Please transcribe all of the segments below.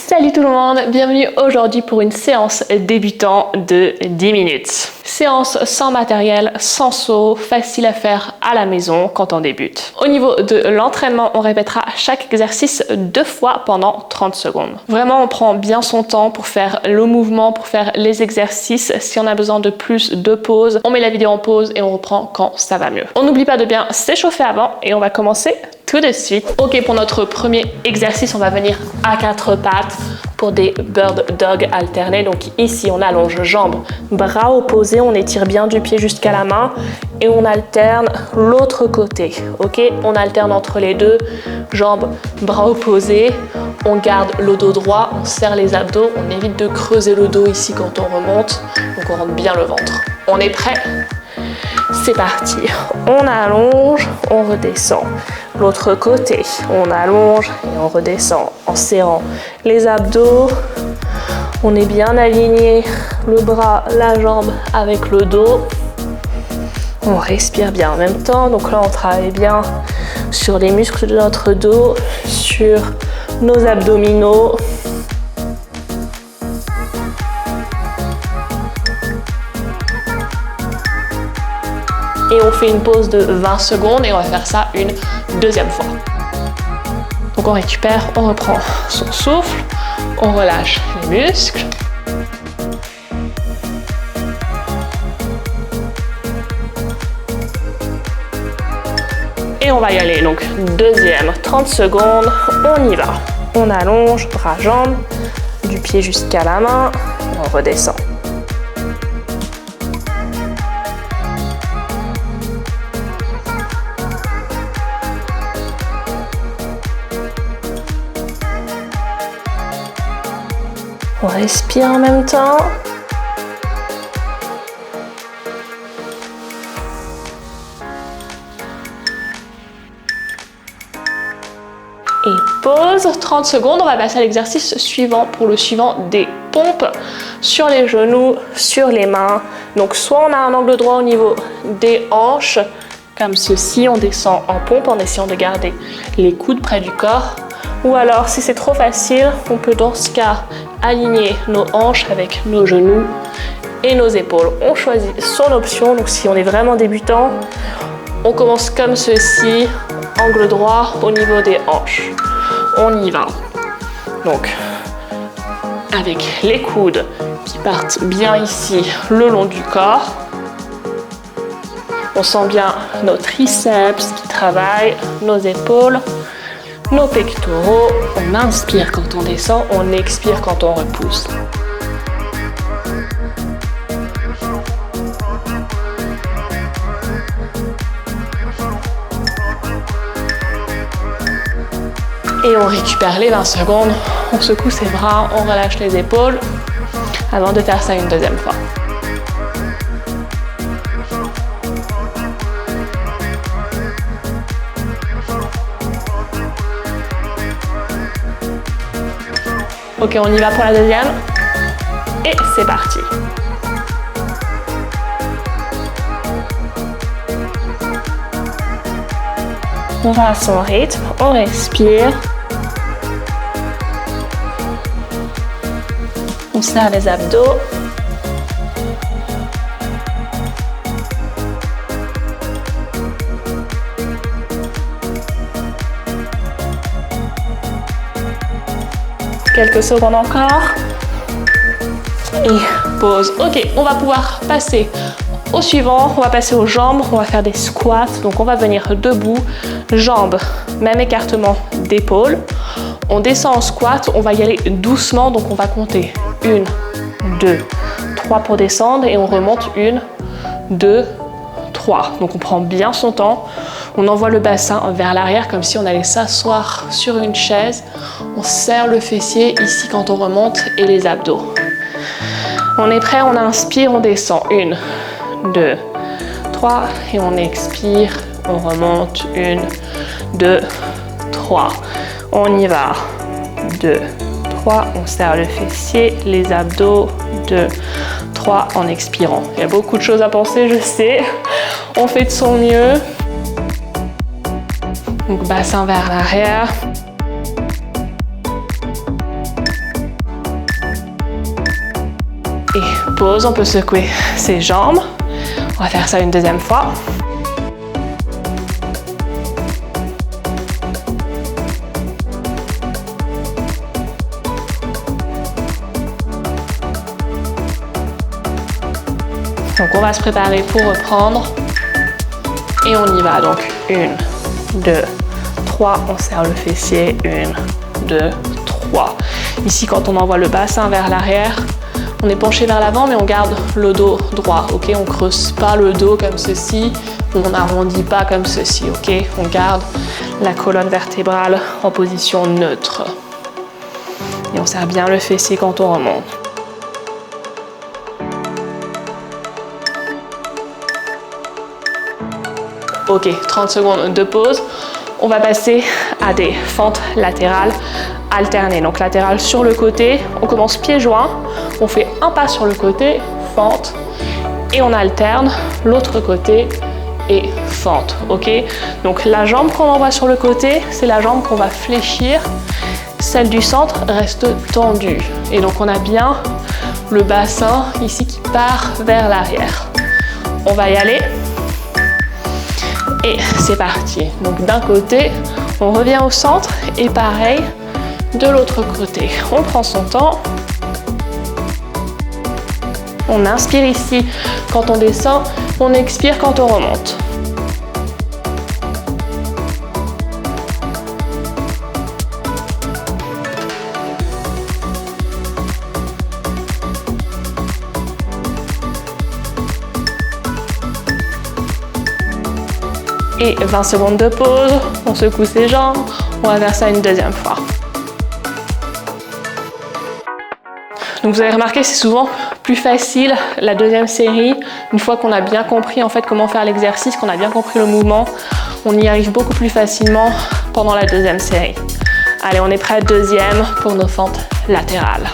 Salut tout le monde, bienvenue aujourd'hui pour une séance débutant de 10 minutes. Séance sans matériel, sans seau, facile à faire à la maison quand on débute. Au niveau de l'entraînement, on répétera chaque exercice 2 fois pendant 30 secondes. Vraiment, on prend bien son temps pour faire le mouvement, pour faire les exercices. Si on a besoin de plus de pauses, on met la vidéo en pause et on reprend quand ça va mieux. On n'oublie pas de bien s'échauffer avant et on va commencer tout de suite. Ok, pour notre premier exercice, on va venir à 4 pattes pour des bird dog alternés. Donc ici, on allonge jambes, bras opposés, on étire bien du pied jusqu'à la main et on alterne l'autre côté. Ok, on alterne entre les deux, jambes, bras opposés. On garde le dos droit, on serre les abdos, on évite de creuser le dos ici quand on remonte. Donc on rentre bien le ventre. On est prêt? C'est parti. On allonge, on redescend. L'autre côté, on allonge et on redescend en serrant les abdos. On est bien aligné, le bras, la jambe avec le dos. On respire bien en même temps. Donc là, on travaille bien sur les muscles de notre dos, sur nos abdominaux. Et on fait une pause de 20 secondes et on va faire ça une deuxième fois. Donc on récupère, on reprend son souffle, on relâche les muscles. Et on va y aller. Donc deuxième, 30 secondes, on y va. On allonge, bras, jambes, du pied jusqu'à la main, on redescend. On respire en même temps. Et pause, 30 secondes. On va passer à l'exercice suivant pour le suivant des pompes sur les genoux, sur les mains. Donc soit on a un angle droit au niveau des hanches, comme ceci, on descend en pompe en essayant de garder les coudes près du corps. Ou alors, si c'est trop facile, on peut dans ce cas aligner nos hanches avec nos genoux et nos épaules. On choisit son option. Donc si on est vraiment débutant, on commence comme ceci, angle droit au niveau des hanches. On y va. Donc, avec les coudes qui partent bien ici le long du corps. On sent bien nos triceps qui travaillent, nos épaules. Nos pectoraux, on inspire quand on descend, on expire quand on repousse. Et on récupère les 20 secondes, on secoue ses bras, on relâche les épaules avant de faire ça une deuxième fois. Ok, on y va pour la deuxième. Et c'est parti. On va à son rythme, on respire. On serre les abdos. Quelques secondes encore. Et pause. Ok, on va pouvoir passer au suivant. On va passer aux jambes. On va faire des squats. Donc on va venir debout. Jambes, même écartement d'épaules. On descend en squat. On va y aller doucement. Donc on va compter 1, 2, 3 pour descendre. Et on remonte 1, 2, 3. Donc on prend bien son temps. On envoie le bassin vers l'arrière comme si on allait s'asseoir sur une chaise. On serre le fessier ici quand on remonte et les abdos. On est prêt, on inspire, on descend. 1, 2, 3 et on expire, on remonte. 1, 2, 3. On y va. 2, 3, on serre le fessier, les abdos. 2, 3 en expirant. Il y a beaucoup de choses à penser, je sais. On fait de son mieux. Donc bassin vers l'arrière. Pause, on peut secouer ses jambes. On va faire ça une deuxième fois. Donc on va se préparer pour reprendre. Et on y va. Donc 1, 2, 3. On serre le fessier. 1, 2, 3. Ici, quand on envoie le bassin vers l'arrière, on est penché vers l'avant, mais on garde le dos droit. Ok, on creuse pas le dos comme ceci. On n'arrondit pas comme ceci. Ok, on garde la colonne vertébrale en position neutre. Et on serre bien le fessier quand on remonte. Ok, 30 secondes de pause. On va passer à des fentes latérales alternées. Donc latérales sur le côté, on commence pieds joints, on fait un pas sur le côté, fente, et on alterne l'autre côté et fente. Ok, donc la jambe qu'on envoie sur le côté, c'est la jambe qu'on va fléchir. Celle du centre reste tendue. Et donc on a bien le bassin ici qui part vers l'arrière. On va y aller. Et c'est parti. Donc d'un côté, on revient au centre et pareil de l'autre côté. On prend son temps. On inspire ici quand on descend, on expire quand on remonte. Et 20 secondes de pause, on secoue ses jambes, on va faire ça une deuxième fois. Donc vous avez remarqué, c'est souvent plus facile la deuxième série. Une fois qu'on a bien compris en fait comment faire l'exercice, qu'on a bien compris le mouvement, on y arrive beaucoup plus facilement pendant la deuxième série. Allez, on est prêt, deuxième pour nos fentes latérales.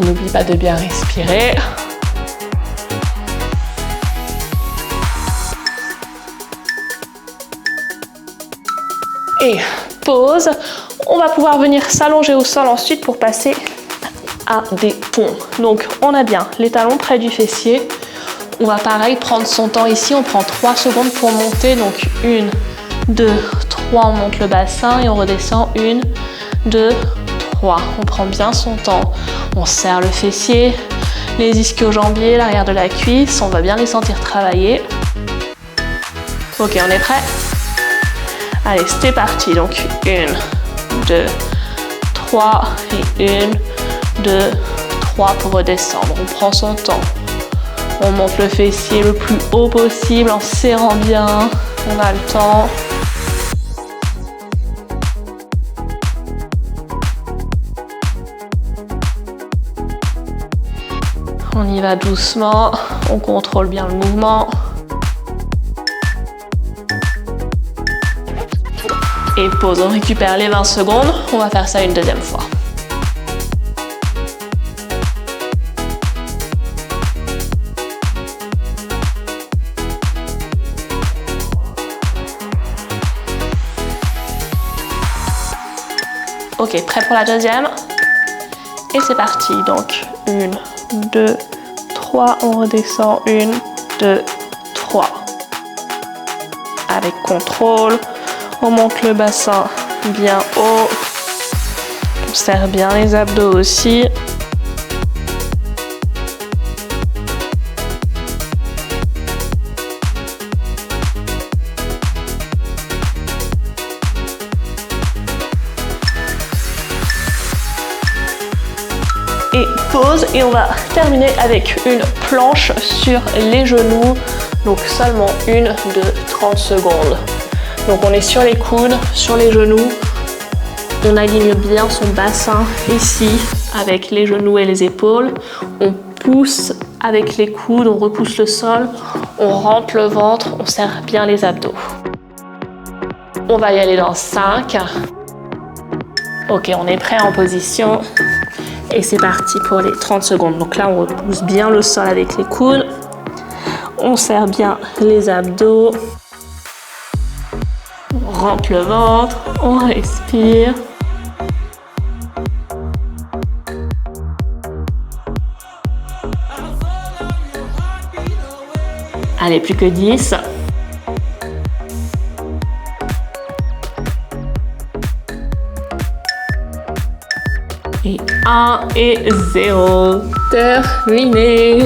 On n'oublie pas de bien respirer. Et pause. On va pouvoir venir s'allonger au sol ensuite pour passer à des ponts. Donc on a bien les talons près du fessier. On va pareil prendre son temps ici. On prend 3 secondes pour monter. Donc 1, 2, 3. On monte le bassin et on redescend. 1, 2, 3. On prend bien son temps. On serre le fessier, les ischio-jambiers, l'arrière de la cuisse. On va bien les sentir travailler. Ok, on est prêt? Allez, c'est parti. Donc 1, 2, 3 et 1, 2, 3 pour redescendre. On prend son temps. On monte le fessier le plus haut possible en serrant bien. On a le temps. On y va doucement, on contrôle bien le mouvement. Et pause, on récupère les 20 secondes. On va faire ça une deuxième fois. Ok, prêt pour la deuxième. Et c'est parti. Donc 1, 2, 3, on redescend. 1, 2, 3. Avec contrôle, on monte le bassin bien haut. On serre bien les abdos aussi. Et pause, et on va terminer avec une planche sur les genoux, donc seulement une de 30 secondes. Donc on est sur les coudes, sur les genoux, on aligne bien son bassin ici avec les genoux et les épaules, on pousse avec les coudes, on repousse le sol, on rentre le ventre, on serre bien les abdos. On va y aller dans 5. Ok, on est prêt en position. Et c'est parti pour les 30 secondes. Donc là, on repousse bien le sol avec les coudes. On serre bien les abdos. On rentre le ventre. On respire. Allez, plus que 10. Et 1 et 0. Terminé.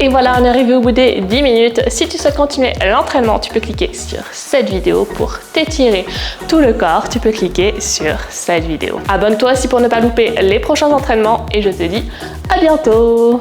Et voilà, on est arrivé au bout des 10 minutes. Si tu souhaites continuer l'entraînement, tu peux cliquer sur cette vidéo pour t'étirer tout le corps. Tu peux cliquer sur cette vidéo. Abonne-toi aussi pour ne pas louper les prochains entraînements et je te dis à bientôt.